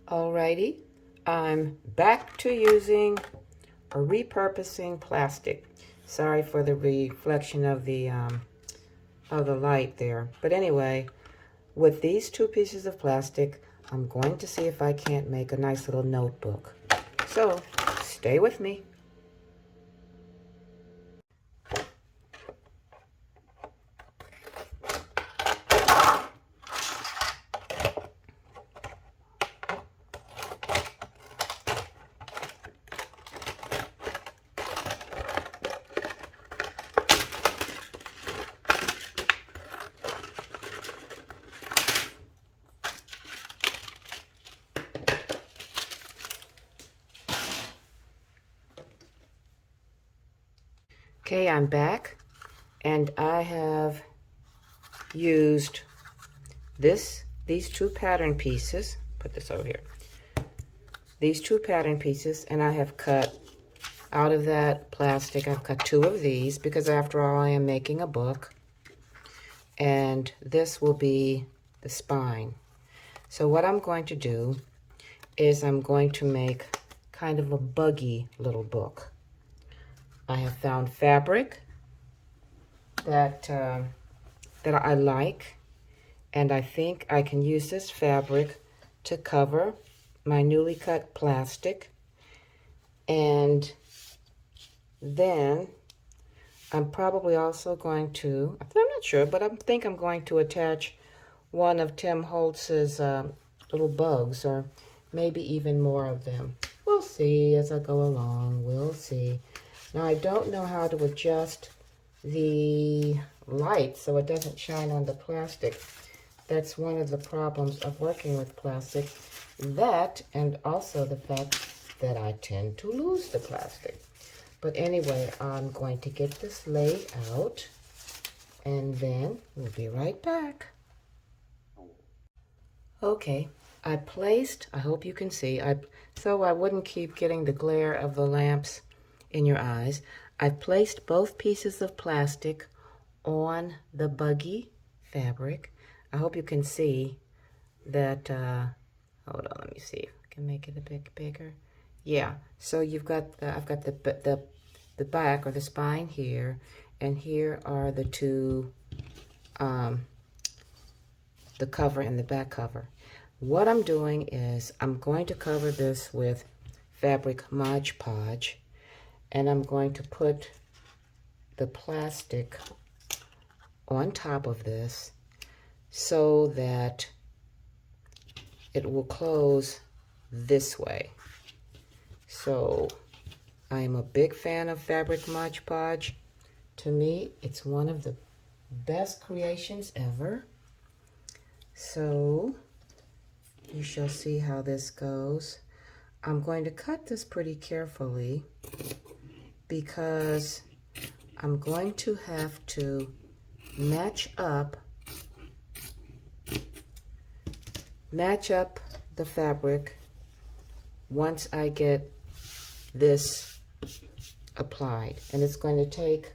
Alrighty, I'm back to using or repurposing plastic. Sorry for the reflection of the light there. But anyway, with these two pieces of plastic, I'm going to see if I can't make a nice little notebook. So stay with me. Okay, I'm back, and I have used these two pattern pieces. Put this over here. These two pattern pieces, and I have cut out of that plastic. I've cut two of these because after all, I am making a book, and this will be the spine. So what I'm going to do is I'm going to make kind of a buggy little book. I have found fabric that I like, and I think I can use this fabric to cover my newly cut plastic. And then I'm probably also going to, I'm not sure, but I think I'm going to attach one of Tim Holtz's little bugs, or maybe even more of them. We'll see as I go along. We'll see. Now, I don't know how to adjust the light so it doesn't shine on the plastic. That's one of the problems of working with plastic. That, and also the fact that I tend to lose the plastic. But anyway, I'm going to get this laid out, and then we'll be right back. Okay, I hope you can see, so I wouldn't keep getting the glare of the lamps in your eyes. I placed both pieces of plastic on the buggy fabric. I hope you can see that, hold on, let me see if I can make it a bit bigger. Yeah, so you've got, I've got the back or the spine here, and here are the two, the cover and the back cover. What I'm doing is I'm going to cover this with fabric Mod Podge, and I'm going to put the plastic on top of this so that it will close this way. So I'm a big fan of fabric Mod Podge. To me, it's one of the best creations ever. So you shall see how this goes. I'm going to cut this pretty carefully because I'm going to have to match up the fabric once I get this applied. And it's going to take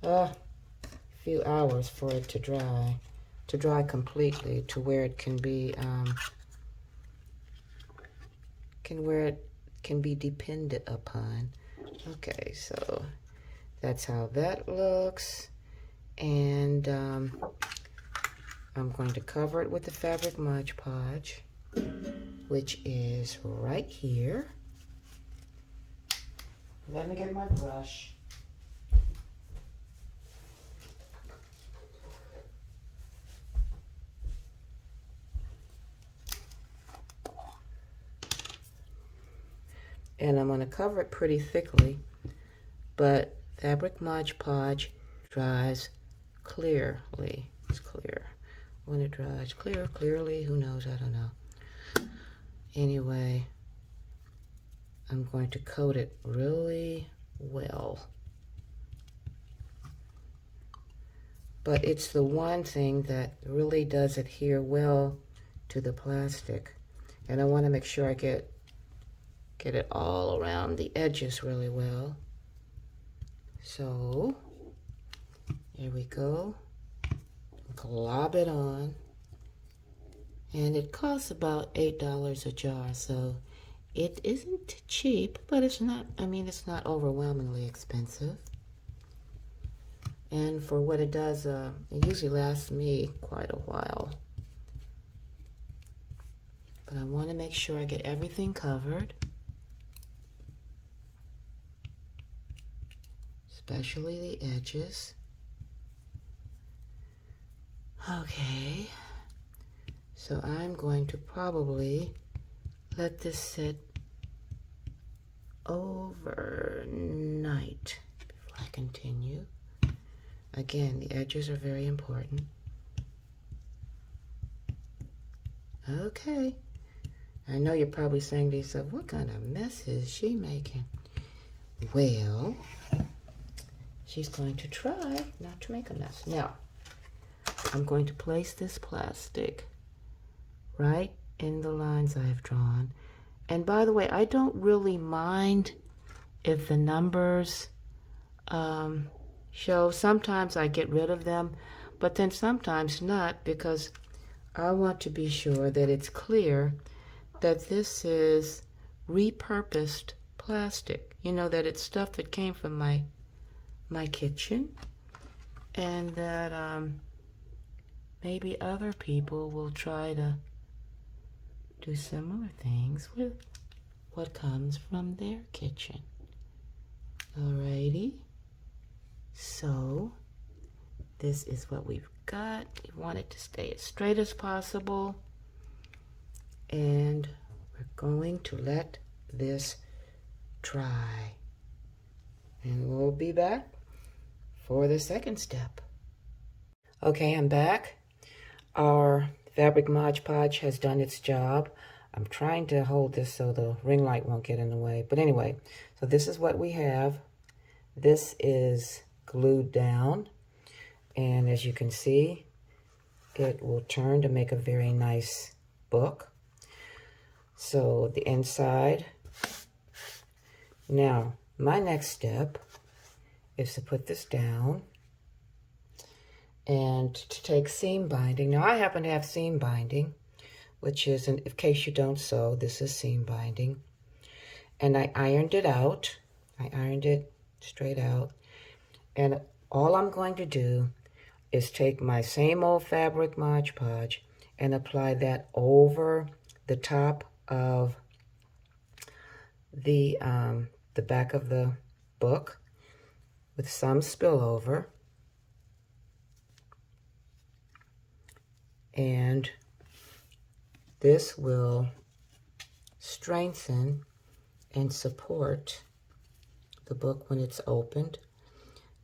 a few hours for it to dry completely to where it can be where it can be depended upon. Okay, so that's how that looks. And I'm going to cover it with the fabric Mod Podge, which is right here. Let me get my brush. And I'm going to cover it pretty thickly, but fabric Mod Podge dries clearly. It's clear. When it dries clearly, who knows? I don't know. Anyway, I'm going to coat it really well. But it's the one thing that really does adhere well to the plastic. And I want to make sure I get it all around the edges really well. So here we go. Glob it on. And it costs about $8 a jar, so it isn't cheap, but it's not, I mean, it's not overwhelmingly expensive. And for what it does, it usually lasts me quite a while. But I want to make sure I get everything covered, especially the edges. Okay, so I'm going to probably let this sit overnight before I continue. Again, the edges are very important. Okay. I know you're probably saying to yourself, what kind of mess is she making? Well, she's going to try not to make a mess. Now, I'm going to place this plastic right in the lines I have drawn. And by the way, I don't really mind if the numbers show. Sometimes I get rid of them, but then sometimes not, because I want to be sure that it's clear that this is repurposed plastic. You know, that it's stuff that came from my kitchen, and that maybe other people will try to do similar things with what comes from their kitchen. Alrighty, so this is what we've got. We want it to stay as straight as possible, and we're going to let this dry, and we'll be back for the second step. Okay, I'm back. Our fabric Mod Podge has done its job. I'm trying to hold this so the ring light won't get in the way. But anyway, so this is what we have. This is glued down. And as you can see, it will turn to make a very nice book. So the inside. Now, my next step is to put this down and to take seam binding. Now, I happen to have seam binding, which is, in case you don't sew, this is seam binding. And I ironed it out. I ironed it straight out. And all I'm going to do is take my same old fabric Mod Podge and apply that over the top of the back of the book with some spillover. And this will strengthen and support the book when it's opened.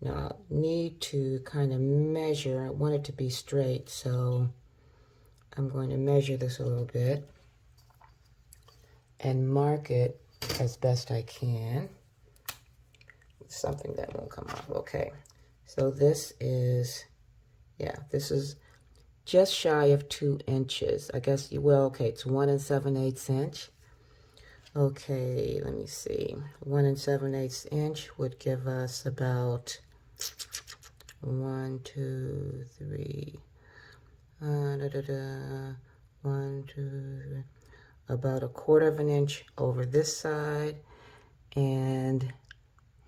Now, I need to kind of measure. I want it to be straight, so I'm going to measure this a little bit and mark it as best I can. Something that won't come off. Okay, so this is, yeah, this is just shy of 2 inches. I guess you will. Okay, it's 1 7/8 inch. Okay, let me see. 1 7/8 inch would give us about 1, 2, 3. 1, 2, 3. About 1/4 of an inch over this side, and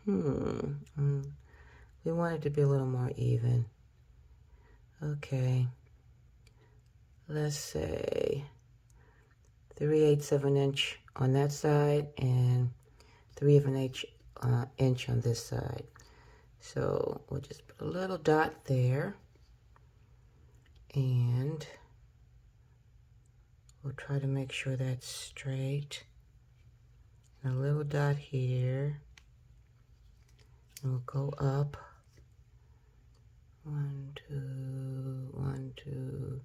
we want it to be a little more even. Okay, let's say 3/8 of an inch on that side and 3 of an inch on this side. So we'll just put a little dot there, and we'll try to make sure that's straight. And a little dot here. And we'll go up. 1, 2, 1, 2,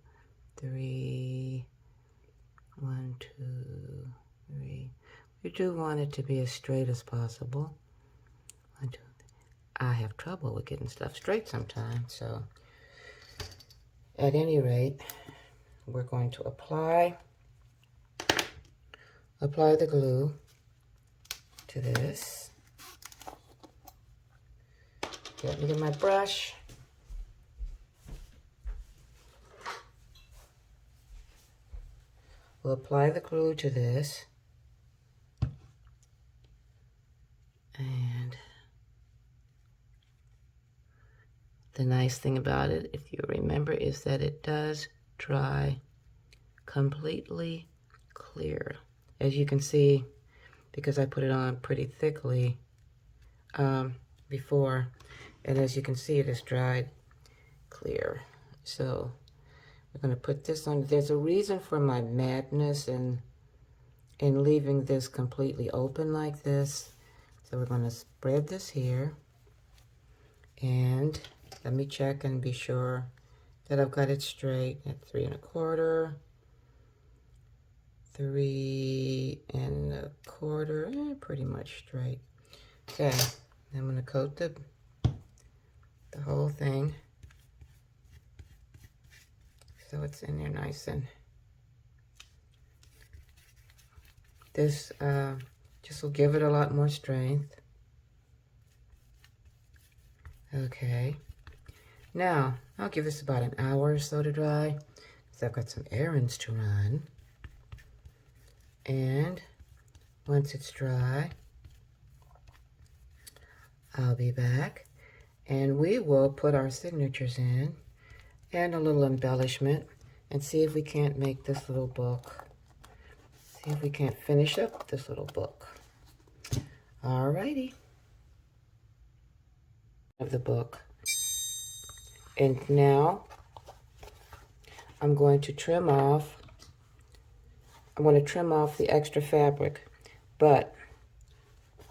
3. 1, 2, 3. We do want it to be as straight as possible. 1, 2, 3. I have trouble with getting stuff straight sometimes, so at any rate, we're going to apply the glue to this. Let me get my brush. we'll apply the glue to this. And the nice thing about it, if you remember, is that it does dry completely clear. As you can see, because I put it on pretty thickly before, and as you can see, it has dried clear. So we're going to put this on. There's a reason for my madness in leaving this completely open like this. So we're going to spread this here, and let me check and be sure that I've got it straight at 3 1/4, 3 1/4, pretty much straight. Okay, I'm going to coat the whole thing so it's in there nice, and this just will give it a lot more strength. Okay, now I'll give this about an hour or so to dry, because I've got some errands to run. And once it's dry, I'll be back, and we will put our signatures in and a little embellishment, and see if we can't make this little book. See if we can't finish up this little book. Alrighty. Of the book. And now I'm going to trim off. I'm going to trim off the extra fabric, but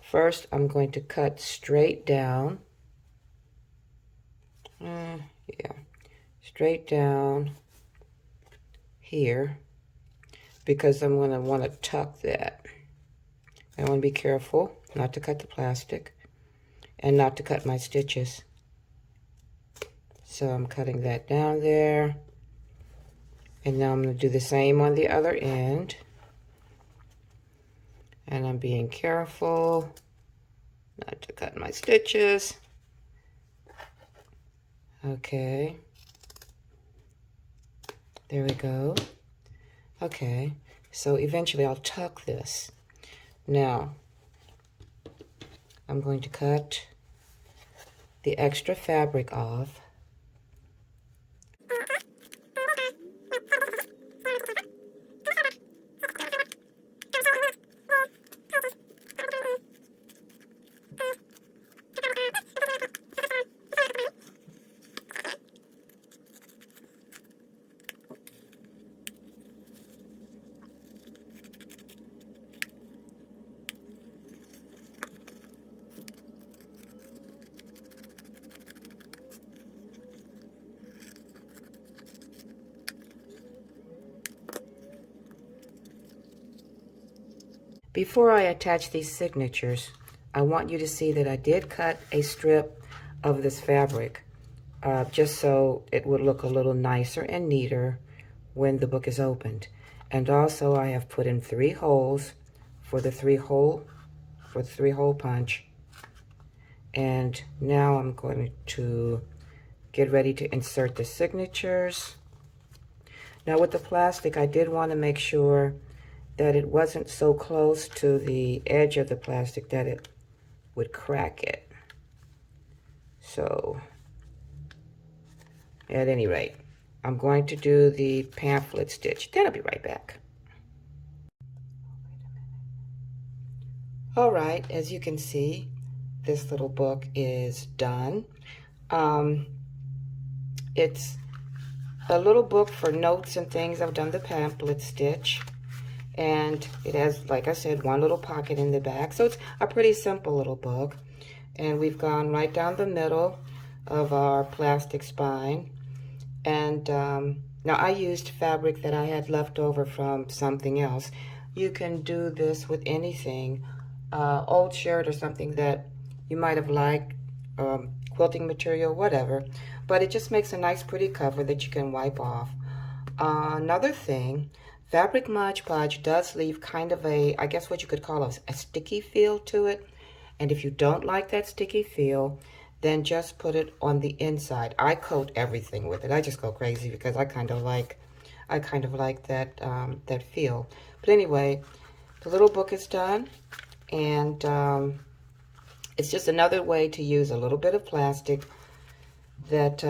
first I'm going to cut straight down. Straight down here, because I'm going to want to tuck that. I want to be careful not to cut the plastic and not to cut my stitches. So I'm cutting that down there. And now I'm going to do the same on the other end. And I'm being careful not to cut my stitches. Okay. There we go. Okay, so eventually I'll tuck this. Now, I'm going to cut the extra fabric off. Before I attach these signatures, I want you to see that I did cut a strip of this fabric, just so it would look a little nicer and neater when the book is opened. And also I have put in 3 holes for the 3-hole punch. And now I'm going to get ready to insert the signatures. Now with the plastic, I did want to make sure that it wasn't so close to the edge of the plastic that it would crack it. So, at any rate, I'm going to do the pamphlet stitch. Then I'll be right back. All right, as you can see, this little book is done. It's a little book for notes and things. I've done the pamphlet stitch. And it has, like I said, 1 little pocket in the back. So it's a pretty simple little book. And we've gone right down the middle of our plastic spine. And now I used fabric that I had left over from something else. You can do this with anything. Old shirt or something that you might have liked, quilting material, whatever. But it just makes a nice pretty cover that you can wipe off. Another thing, fabric Mod Podge does leave kind of a, I guess what you could call a sticky feel to it. And if you don't like that sticky feel, then just put it on the inside. I coat everything with it. I just go crazy because I kind of like I kind of like that, that feel. But anyway, the little book is done, and it's just another way to use a little bit of plastic that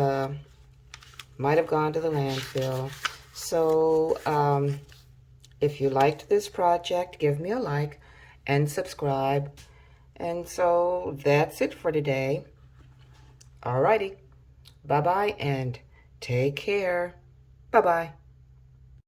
might have gone to the landfill. So if you liked this project, give me a like and subscribe. And so that's it for today. Alrighty. Bye-bye and take care. Bye-bye.